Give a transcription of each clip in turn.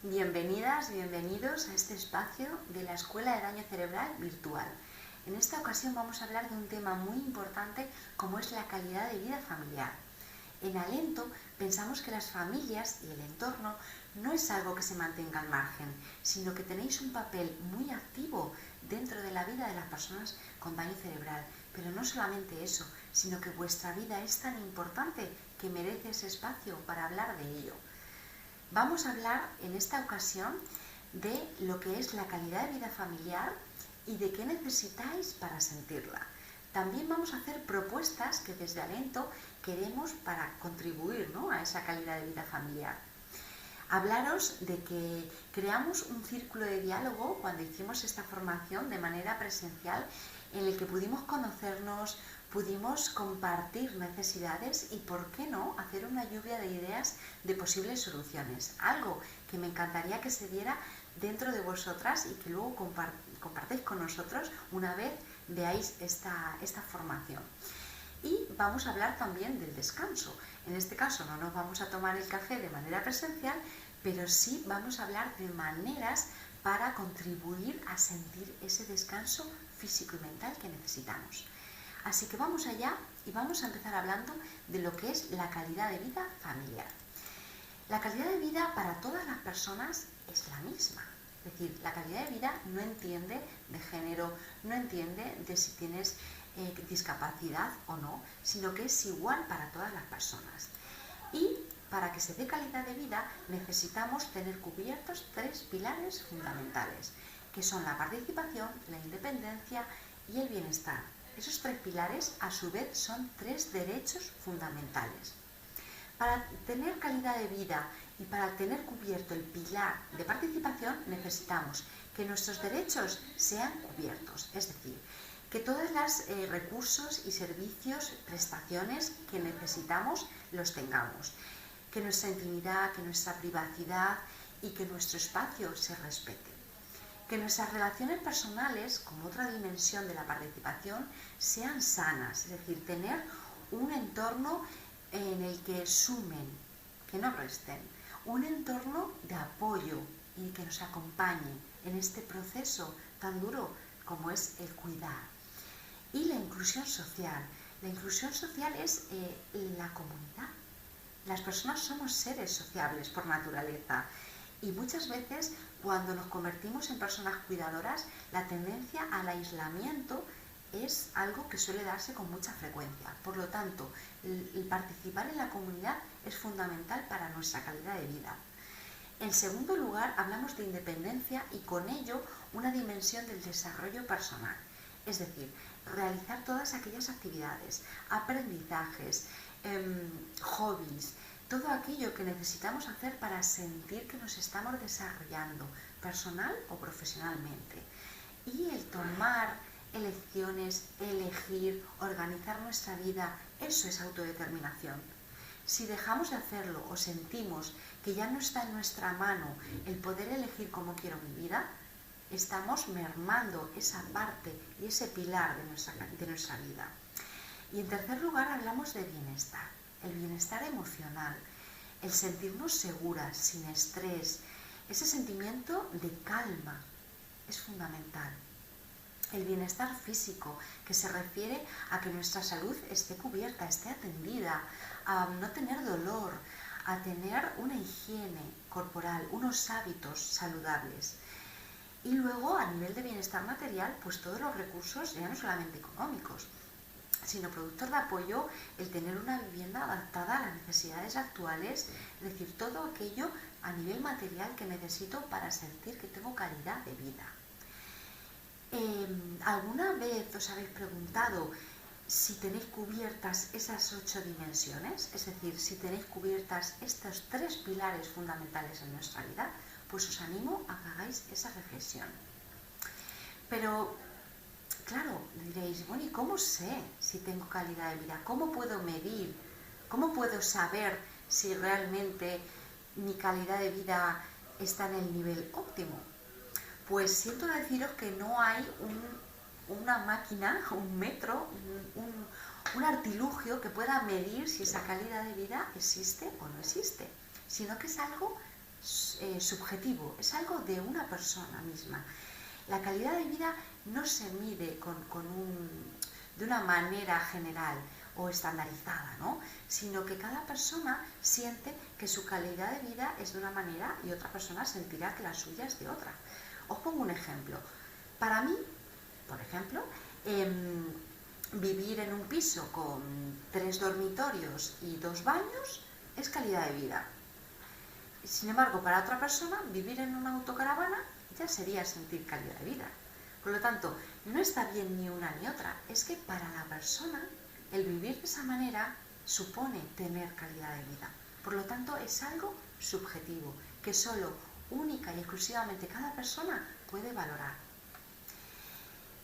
Bienvenidas, bienvenidos a este espacio de la Escuela de Daño Cerebral Virtual. En esta ocasión vamos a hablar de un tema muy importante como es la calidad de vida familiar. En Alento pensamos que las familias y el entorno no es algo que se mantenga al margen, sino que tenéis un papel muy activo dentro de la vida de las personas con daño cerebral. Pero no solamente eso, sino que vuestra vida es tan importante que merece ese espacio para hablar de ello. Vamos a hablar en esta ocasión de lo que es la calidad de vida familiar y de qué necesitáis para sentirla. También vamos a hacer propuestas que desde Alento queremos para contribuir, ¿no?, a esa calidad de vida familiar. Hablaros de que creamos un círculo de diálogo cuando hicimos esta formación de manera presencial en el que pudimos conocernos, pudimos compartir necesidades y, por qué no, hacer una lluvia de ideas de posibles soluciones. Algo que me encantaría que se diera dentro de vosotras y que luego compartáis con nosotros una vez veáis esta formación. Y vamos a hablar también del descanso. En este caso no nos vamos a tomar el café de manera presencial, pero sí vamos a hablar de maneras para contribuir a sentir ese descanso físico y mental que necesitamos. Así que vamos allá y vamos a empezar hablando de lo que es la calidad de vida familiar. La calidad de vida para todas las personas es la misma. Es decir, la calidad de vida no entiende de género, no entiende de si tienes discapacidad o no, sino que es igual para todas las personas. Y para que se dé calidad de vida necesitamos tener cubiertos tres pilares fundamentales, que son la participación, la independencia y el bienestar. Esos tres pilares, a su vez, son tres derechos fundamentales. Para tener calidad de vida y para tener cubierto el pilar de participación, necesitamos que nuestros derechos sean cubiertos, es decir, que todos los recursos y servicios, prestaciones que necesitamos los tengamos, que nuestra intimidad, que nuestra privacidad y que nuestro espacio se respete. Que nuestras relaciones personales, como otra dimensión de la participación, sean sanas, es decir, tener un entorno en el que sumen, que no resten, un entorno de apoyo y que nos acompañe en este proceso tan duro como es el cuidar. Y la inclusión social. La inclusión social es la comunidad. Las personas somos seres sociables por naturaleza. Y muchas veces cuando nos convertimos en personas cuidadoras, la tendencia al aislamiento es algo que suele darse con mucha frecuencia. Por lo tanto, el participar en la comunidad es fundamental para nuestra calidad de vida. En segundo lugar, hablamos de independencia y con ello una dimensión del desarrollo personal. Es decir, realizar todas aquellas actividades, aprendizajes, hobbies, todo aquello que necesitamos hacer para sentir que nos estamos desarrollando personal o profesionalmente. Y el tomar elecciones, elegir, organizar nuestra vida, eso es autodeterminación. Si dejamos de hacerlo o sentimos que ya no está en nuestra mano el poder elegir cómo quiero mi vida, estamos mermando esa parte y ese pilar de nuestra vida. Y en tercer lugar hablamos de bienestar. El bienestar emocional, el sentirnos seguras, sin estrés, ese sentimiento de calma es fundamental. El bienestar físico, que se refiere a que nuestra salud esté cubierta, esté atendida, a no tener dolor, a tener una higiene corporal, unos hábitos saludables. Y luego, a nivel de bienestar material, pues todos los recursos, ya no solamente económicos, sino productos de apoyo, el tener una vivienda adaptada a las necesidades actuales, es decir, todo aquello a nivel material que necesito para sentir que tengo calidad de vida. ¿Alguna vez os habéis preguntado si tenéis cubiertas esas 8 dimensiones? Es decir, si tenéis cubiertas estos 3 pilares fundamentales en nuestra vida, pues os animo a que hagáis esa reflexión. Pero claro, diréis, bueno, ¿y cómo sé si tengo calidad de vida? ¿Cómo puedo medir? ¿Cómo puedo saber si realmente mi calidad de vida está en el nivel óptimo? Pues siento deciros que no hay una máquina, un metro, un artilugio que pueda medir si esa calidad de vida existe o no existe, sino que es algo subjetivo, es algo de una persona misma. La calidad de vida no se mide de una manera general o estandarizada, ¿no? Sino que cada persona siente que su calidad de vida es de una manera y otra persona sentirá que la suya es de otra. Os pongo un ejemplo. Para mí, por ejemplo, vivir en un piso con 3 dormitorios y 2 baños es calidad de vida. Sin embargo, para otra persona, vivir en una autocaravana ya sería sentir calidad de vida. Por lo tanto, no está bien ni una ni otra. Es que para la persona, el vivir de esa manera supone tener calidad de vida. Por lo tanto, es algo subjetivo, que solo, única y exclusivamente cada persona puede valorar.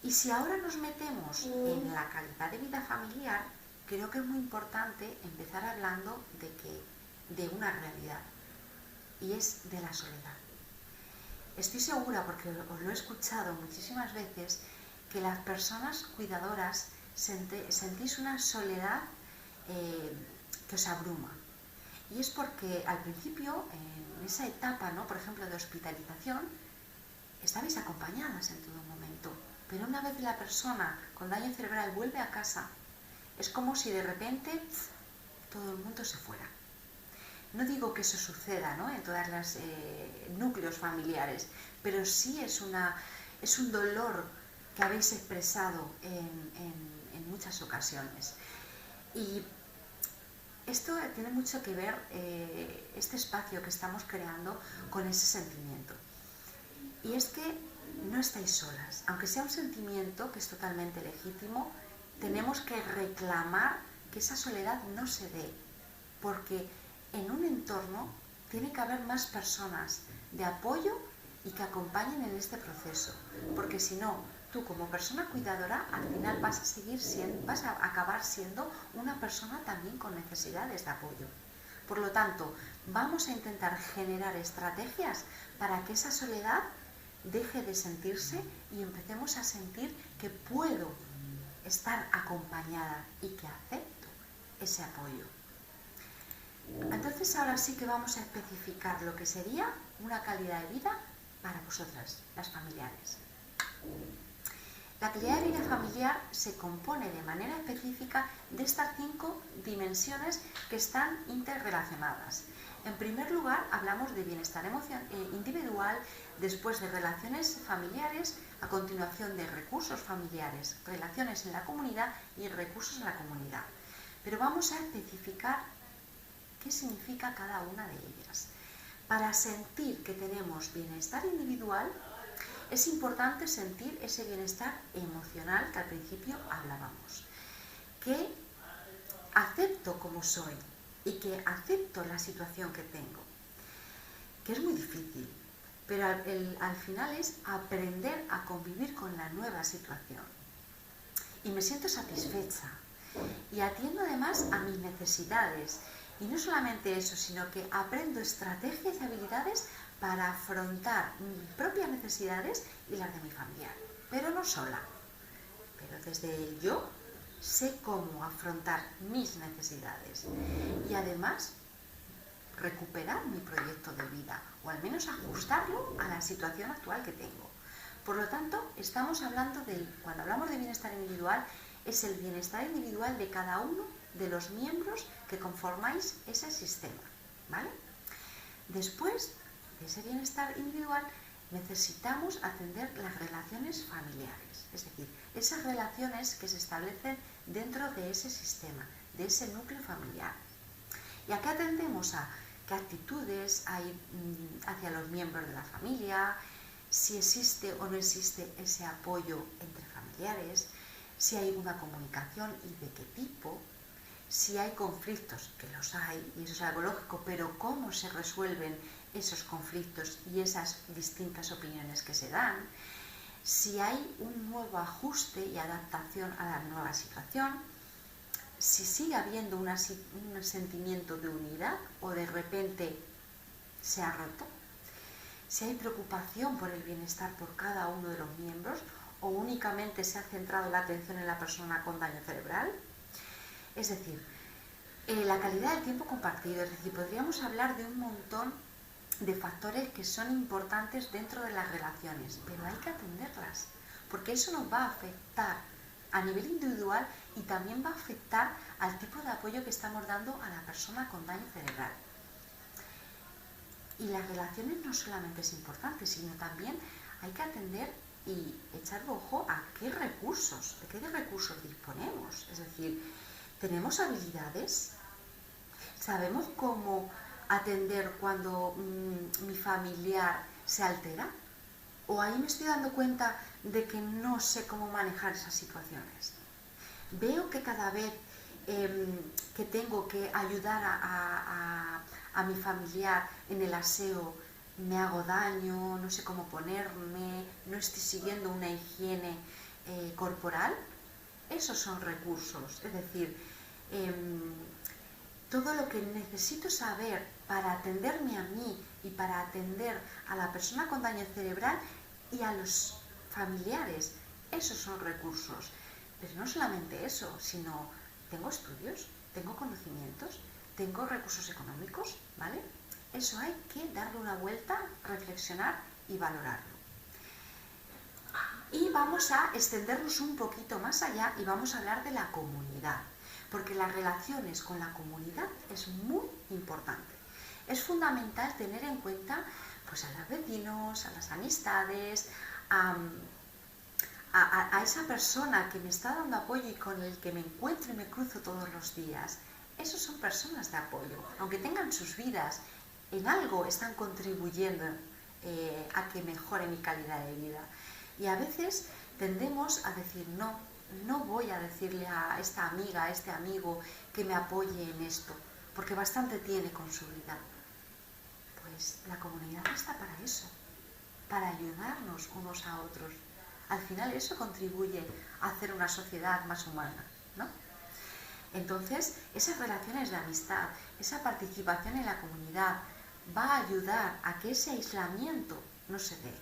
Y si ahora nos metemos en la calidad de vida familiar, creo que es muy importante empezar hablando de una realidad, y es de la soledad. Estoy segura, porque os lo he escuchado muchísimas veces, que las personas cuidadoras sentís una soledad que os abruma. Y es porque al principio, en esa etapa, ¿no?, por ejemplo, de hospitalización, estabais acompañadas en todo momento. Pero una vez la persona con daño cerebral vuelve a casa, es como si de repente todo el mundo se fuera. No digo que eso suceda, ¿no?, en todos los núcleos familiares, pero sí es un dolor que habéis expresado en muchas ocasiones. Y esto tiene mucho que ver, este espacio que estamos creando, con ese sentimiento. Y es que no estáis solas. Aunque sea un sentimiento que es totalmente legítimo, tenemos que reclamar que esa soledad no se dé, porque en un entorno tiene que haber más personas de apoyo y que acompañen en este proceso, porque si no, tú como persona cuidadora al final vas a acabar siendo una persona también con necesidades de apoyo. Por lo tanto, vamos a intentar generar estrategias para que esa soledad deje de sentirse y empecemos a sentir que puedo estar acompañada y que acepto ese apoyo. Entonces ahora sí que vamos a especificar lo que sería una calidad de vida para vosotras, las familiares. La calidad de vida familiar se compone de manera específica de estas 5 dimensiones que están interrelacionadas. En primer lugar, hablamos de bienestar individual, después de relaciones familiares, a continuación de recursos familiares, relaciones en la comunidad y recursos en la comunidad. Pero vamos a especificar qué significa cada una de ellas. Para sentir que tenemos bienestar individual, es importante sentir ese bienestar emocional que al principio hablábamos, que acepto como soy y que acepto la situación que tengo, que es muy difícil, pero al final es aprender a convivir con la nueva situación. Y me siento satisfecha y atiendo además a mis necesidades. Y no solamente eso, sino que aprendo estrategias y habilidades para afrontar mis propias necesidades y las de mi familiar. Pero no sola. Pero desde el yo sé cómo afrontar mis necesidades. Y además recuperar mi proyecto de vida, o al menos ajustarlo a la situación actual que tengo. Por lo tanto, estamos hablando cuando hablamos de bienestar individual, es el bienestar individual de cada uno de los miembros que conformáis ese sistema, ¿vale? Después de ese bienestar individual, necesitamos atender las relaciones familiares, es decir, esas relaciones que se establecen dentro de ese sistema, de ese núcleo familiar. Y aquí atendemos a qué actitudes hay hacia los miembros de la familia, si existe o no existe ese apoyo entre familiares, si hay una comunicación y de qué tipo, si hay conflictos, que los hay, y eso es algo lógico, pero cómo se resuelven esos conflictos y esas distintas opiniones que se dan, si hay un nuevo ajuste y adaptación a la nueva situación, si sigue habiendo un sentimiento de unidad o de repente se ha roto, si hay preocupación por el bienestar por cada uno de los miembros o únicamente se ha centrado la atención en la persona con daño cerebral. Es decir, la calidad del tiempo compartido, es decir, podríamos hablar de un montón de factores que son importantes dentro de las relaciones, pero hay que atenderlas, porque eso nos va a afectar a nivel individual y también va a afectar al tipo de apoyo que estamos dando a la persona con daño cerebral. Y las relaciones no solamente es importante, sino también hay que atender y echar ojo a de qué recursos disponemos. Es decir, ¿tenemos habilidades? ¿Sabemos cómo atender cuando mi familiar se altera? ¿O ahí me estoy dando cuenta de que no sé cómo manejar esas situaciones? Veo que cada vez que tengo que ayudar a mi familiar en el aseo, me hago daño, no sé cómo ponerme, no estoy siguiendo una higiene corporal. Esos son recursos, es decir, todo lo que necesito saber para atenderme a mí y para atender a la persona con daño cerebral y a los familiares, esos son recursos. Pero no solamente eso, sino tengo estudios, tengo conocimientos, tengo recursos económicos, ¿vale? Eso hay que darle una vuelta, reflexionar y valorarlo. Y vamos a extendernos un poquito más allá y vamos a hablar de la comunidad, porque las relaciones con la comunidad es muy importante. Es fundamental tener en cuenta pues, a los vecinos, a las amistades, a esa persona que me está dando apoyo y con el que me encuentro y me cruzo todos los días. Esos son personas de apoyo. Aunque tengan sus vidas, en algo están contribuyendo a que mejore mi calidad de vida. Y a veces tendemos a decir, no voy a decirle a esta amiga, a este amigo que me apoye en esto, porque bastante tiene con su vida. Pues la comunidad está para eso, para ayudarnos unos a otros. Al final eso contribuye a hacer una sociedad más humana, ¿no? Entonces, esas relaciones de amistad, esa participación en la comunidad va a ayudar a que ese aislamiento no se dé.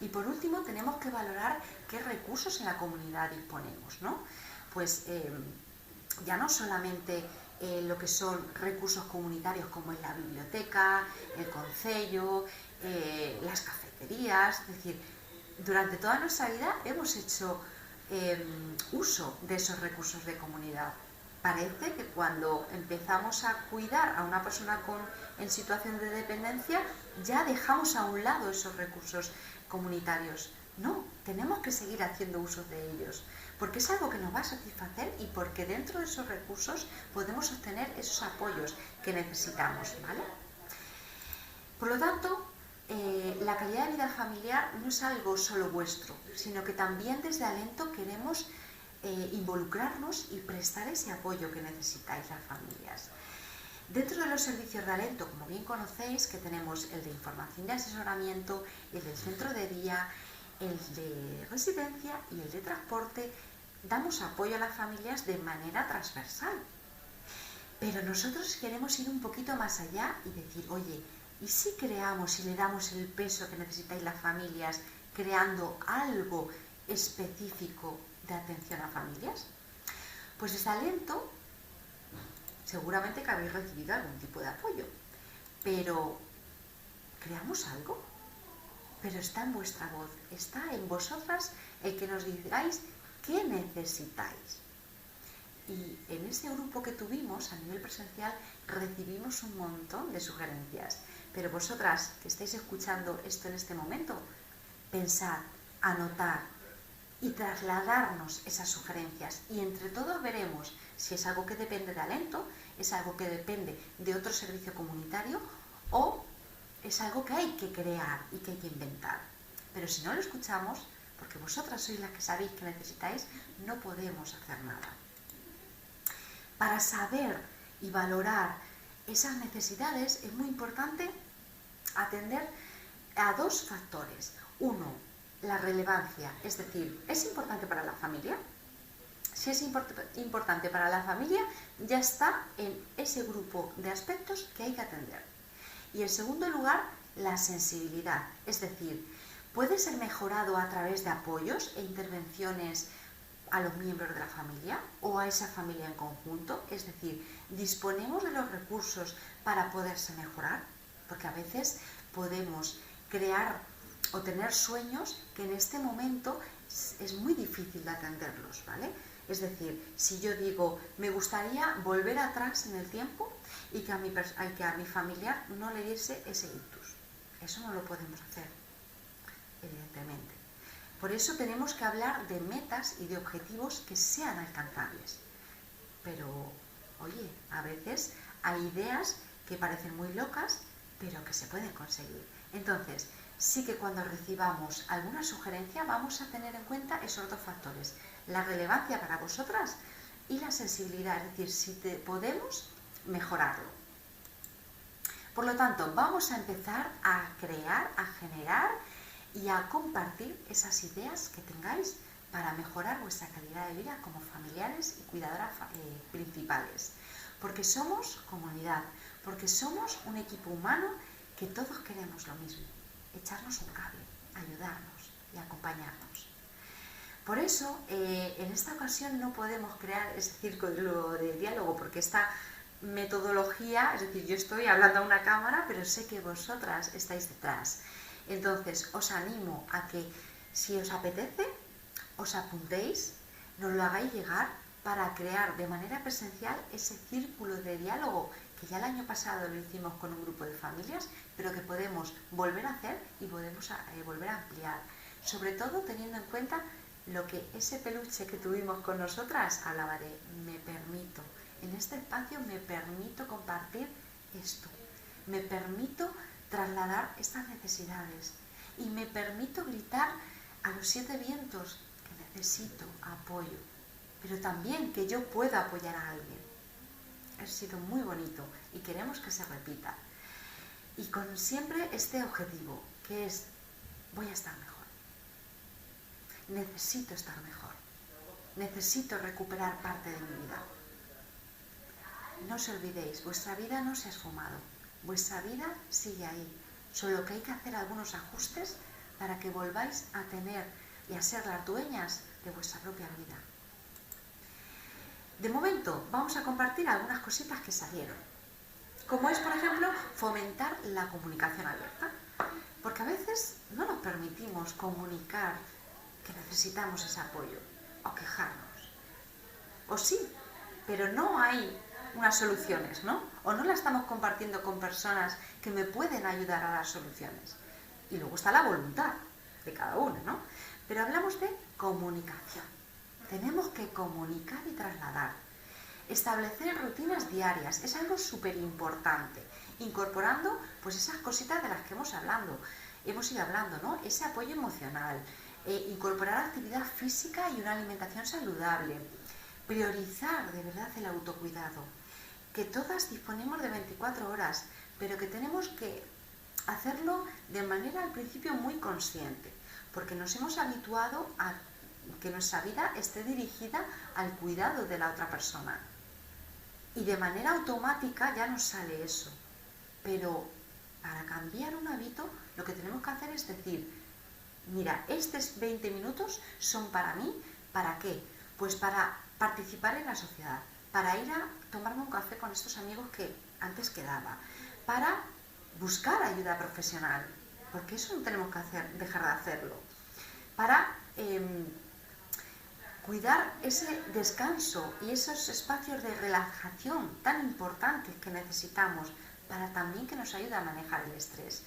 Y por último, tenemos que valorar qué recursos en la comunidad disponemos, ¿no? Pues ya no solamente lo que son recursos comunitarios como es la biblioteca, el concello, las cafeterías, es decir, durante toda nuestra vida hemos hecho uso de esos recursos de comunidad. Parece que cuando empezamos a cuidar a una persona en situación de dependencia, ya dejamos a un lado esos recursos comunitarios. No, tenemos que seguir haciendo uso de ellos, porque es algo que nos va a satisfacer y porque dentro de esos recursos podemos obtener esos apoyos que necesitamos, ¿vale? Por lo tanto, la calidad de vida familiar no es algo solo vuestro, sino que también desde Alento queremos involucrarnos y prestar ese apoyo que necesitáis las familias. Dentro de los servicios de Alento, como bien conocéis, que tenemos el de información y asesoramiento, el del centro de día, el de residencia y el de transporte, damos apoyo a las familias de manera transversal. Pero nosotros queremos ir un poquito más allá y decir, oye, ¿y si creamos y le damos el peso que necesitáis las familias creando algo específico de atención a familias? Pues desde Alento seguramente que habéis recibido algún tipo de apoyo, pero ¿creamos algo? Pero está en vuestra voz, está en vosotras el que nos digáis qué necesitáis. Y en ese grupo que tuvimos a nivel presencial recibimos un montón de sugerencias. Pero vosotras que estáis escuchando esto en este momento, pensad, anotad y trasladarnos esas sugerencias. Y entre todos veremos si es algo que depende de Alento, es algo que depende de otro servicio comunitario o es algo que hay que crear y que hay que inventar. Pero si no lo escuchamos, porque vosotras sois las que sabéis que necesitáis, no podemos hacer nada. Para saber y valorar esas necesidades es muy importante atender a dos factores. Uno, la relevancia, es decir, ¿es importante para la familia? Si es importante para la familia, ya está en ese grupo de aspectos que hay que atender. Y en segundo lugar, la sensibilidad, es decir, ¿puede ser mejorado a través de apoyos e intervenciones a los miembros de la familia o a esa familia en conjunto? Es decir, ¿disponemos de los recursos para poderse mejorar? porque a veces podemos crear o tener sueños que en este momento es muy difícil de atenderlos, ¿vale? Es decir, si yo digo, me gustaría volver atrás en el tiempo y que a mi familiar no le diese ese ictus. Eso no lo podemos hacer, evidentemente. Por eso tenemos que hablar de metas y de objetivos que sean alcanzables. Pero, oye, a veces hay ideas que parecen muy locas, pero que se pueden conseguir. Entonces, sí que cuando recibamos alguna sugerencia vamos a tener en cuenta esos dos factores, la relevancia para vosotras y la sensibilidad, es decir, si podemos mejorarlo. Por lo tanto, vamos a empezar a crear, a generar y a compartir esas ideas que tengáis para mejorar vuestra calidad de vida como familiares y cuidadoras principales. Porque somos comunidad, porque somos un equipo humano que todos queremos lo mismo, echarnos un cable, ayudarnos y acompañarnos. Por eso, en esta ocasión no podemos crear ese círculo de diálogo, porque esta metodología, es decir, yo estoy hablando a una cámara, pero sé que vosotras estáis detrás. Entonces, os animo a que, si os apetece, os apuntéis, nos lo hagáis llegar para crear de manera presencial ese círculo de diálogo que ya el año pasado lo hicimos con un grupo de familias, pero que podemos volver a hacer y podemos volver a ampliar. Sobre todo teniendo en cuenta lo que ese peluche que tuvimos con nosotras hablaba de me permito. En este espacio me permito compartir esto. Me permito trasladar estas necesidades. Y me permito gritar a los 7 vientos que necesito apoyo. Pero también que yo pueda apoyar a alguien. Ha sido muy bonito y queremos que se repita. Y con siempre este objetivo, que es voy a estar mejor. Necesito estar mejor. Necesito recuperar parte de mi vida. No os olvidéis, vuestra vida no se ha esfumado. Vuestra vida sigue ahí. Solo que hay que hacer algunos ajustes para que volváis a tener y a ser las dueñas de vuestra propia vida. De momento, vamos a compartir algunas cositas que salieron. Como es, por ejemplo, fomentar la comunicación abierta. Porque a veces no nos permitimos comunicar que necesitamos ese apoyo o quejarnos. O sí, pero no hay unas soluciones, ¿no? O no la estamos compartiendo con personas que me pueden ayudar a dar soluciones. Y luego está la voluntad de cada uno, ¿no? Pero hablamos de comunicación. Tenemos que comunicar y trasladar. Establecer rutinas diarias es algo súper importante. Incorporando pues esas cositas de las que hemos ido hablando, ¿no? Ese apoyo emocional, incorporar actividad física y una alimentación saludable. Priorizar de verdad el autocuidado. Que todas disponemos de 24 horas, pero que tenemos que hacerlo de manera al principio muy consciente, porque nos hemos habituado a que nuestra vida esté dirigida al cuidado de la otra persona. Y de manera automática ya nos sale eso. Pero para cambiar un hábito, lo que tenemos que hacer es decir, mira, estos 20 minutos son para mí, ¿para qué? Pues para participar en la sociedad, para ir a tomarme un café con estos amigos que antes quedaba, para buscar ayuda profesional, porque eso no tenemos que dejar de hacerlo, para cuidar ese descanso y esos espacios de relajación tan importantes que necesitamos para también que nos ayude a manejar el estrés,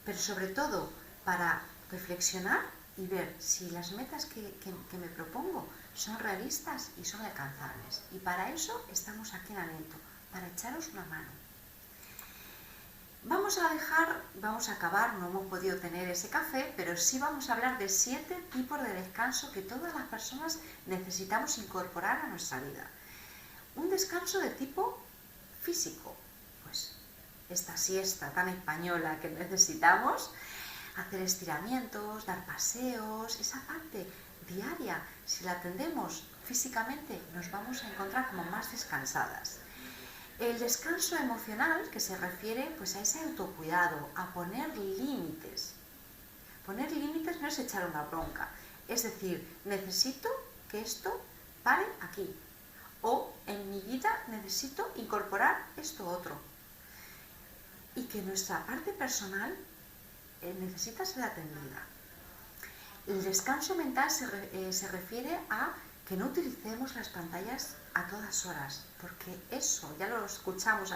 pero sobre todo para reflexionar y ver si las metas que me propongo son realistas y son alcanzables. Y para eso estamos aquí en Alento, para echaros una mano. Vamos a acabar, no hemos podido tener ese café, pero sí vamos a hablar de 7 tipos de descanso que todas las personas necesitamos incorporar a nuestra vida. Un descanso de tipo físico, pues esta siesta tan española que necesitamos, hacer estiramientos, dar paseos, esa parte diaria, si la atendemos físicamente, nos vamos a encontrar como más descansadas. El descanso emocional, que se refiere pues a ese autocuidado, a poner límites. Poner límites no es echar una bronca, es decir, necesito que esto pare aquí, o en mi vida necesito incorporar esto otro. y que nuestra parte personal necesita ser atendida. El descanso mental se refiere a que no utilicemos las pantallas a todas horas, porque eso ya lo escuchamos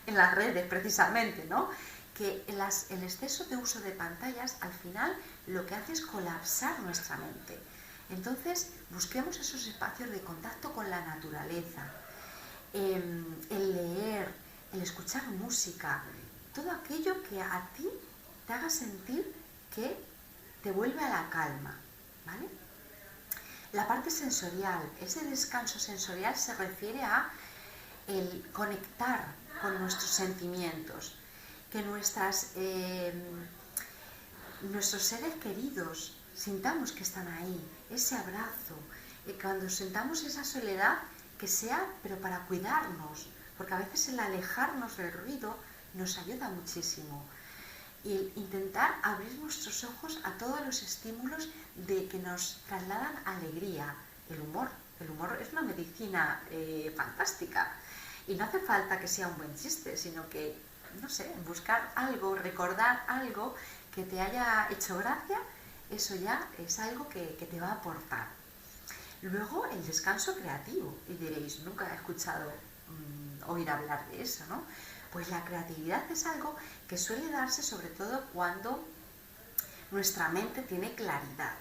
en las redes precisamente, ¿no? Que el exceso de uso de pantallas al final lo que hace es colapsar nuestra mente. Entonces busquemos esos espacios de contacto con la naturaleza, el leer, el escuchar música, todo aquello que a ti te haga sentir que te vuelve a la calma, ¿vale? La parte sensorial, ese descanso sensorial se refiere a el conectar con nuestros sentimientos, que nuestros seres queridos sintamos que están ahí, ese abrazo, y cuando sintamos esa soledad, que sea pero para cuidarnos, porque a veces el alejarnos del ruido nos ayuda muchísimo. Y el intentar abrir nuestros ojos a todos los estímulos que nos trasladan alegría. El humor es una medicina fantástica. Y no hace falta que sea un buen chiste, sino que, no sé, buscar algo, recordar algo que te haya hecho gracia, eso ya es algo que te va a aportar. Luego, el descanso creativo. Y diréis, nunca he escuchado oír hablar de eso, ¿no? Pues la creatividad es algo que suele darse sobre todo cuando nuestra mente tiene claridad.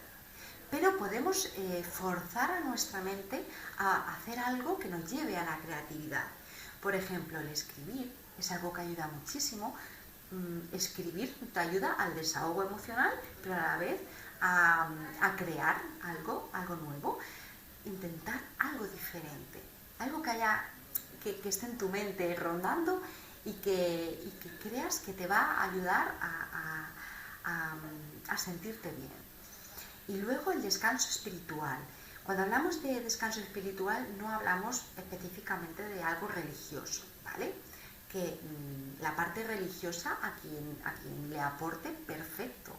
Pero podemos forzar a nuestra mente a hacer algo que nos lleve a la creatividad. Por ejemplo, el escribir es algo que ayuda muchísimo. Escribir te ayuda al desahogo emocional, pero a la vez a crear algo nuevo. Intentar algo diferente, algo que esté en tu mente rondando y que creas que te va a ayudar a sentirte bien. Y luego el descanso espiritual. Cuando hablamos de descanso espiritual no hablamos específicamente de algo religioso, ¿vale? Que la parte religiosa a quien le aporte, perfecto.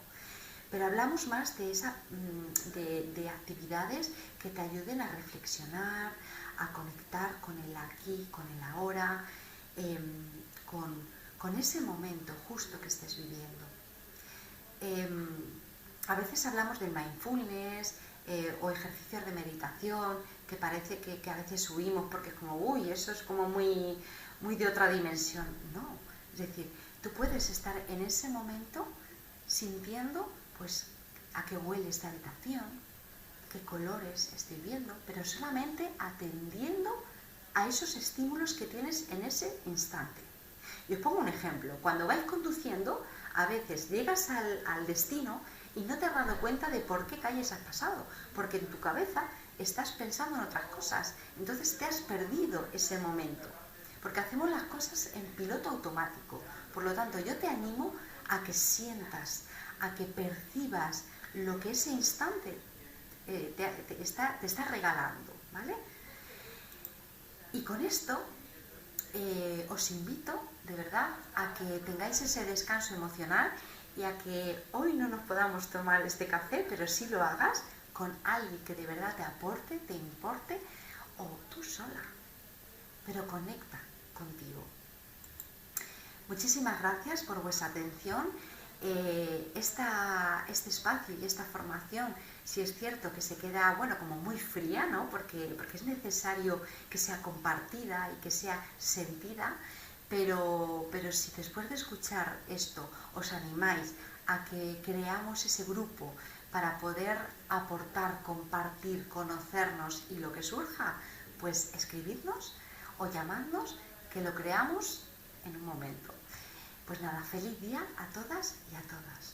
Pero hablamos más de actividades que te ayuden a reflexionar, a conectar con el aquí, con el ahora, con ese momento justo que estés viviendo. A veces hablamos del mindfulness o ejercicios de meditación, que parece que a veces huimos porque es como, uy, eso es como muy, muy de otra dimensión. No, es decir, tú puedes estar en ese momento sintiendo pues a qué huele esta habitación, qué colores estoy viendo, pero solamente atendiendo a esos estímulos que tienes en ese instante. Y os pongo un ejemplo. Cuando vais conduciendo, a veces llegas al destino y no te has dado cuenta de por qué calles has pasado, porque en tu cabeza estás pensando en otras cosas. Entonces te has perdido ese momento, porque hacemos las cosas en piloto automático. Por lo tanto, yo te animo a que sientas, a que percibas lo que ese instante te está regalando, ¿vale? Y con esto os invito, de verdad, a que tengáis ese descanso emocional y a que hoy no nos podamos tomar este café, pero sí lo hagas con alguien que de verdad te aporte, te importe, o tú sola, pero conecta contigo. Muchísimas gracias por vuestra atención. Este espacio y esta formación, si es cierto que se queda, bueno, como muy fría, ¿no? Porque es necesario que sea compartida y que sea sentida, pero si después de escuchar esto os animáis a que creamos ese grupo para poder aportar, compartir, conocernos y lo que surja, pues escribidnos o llamadnos, que lo creamos en un momento. Pues nada, feliz día a todas y a todas.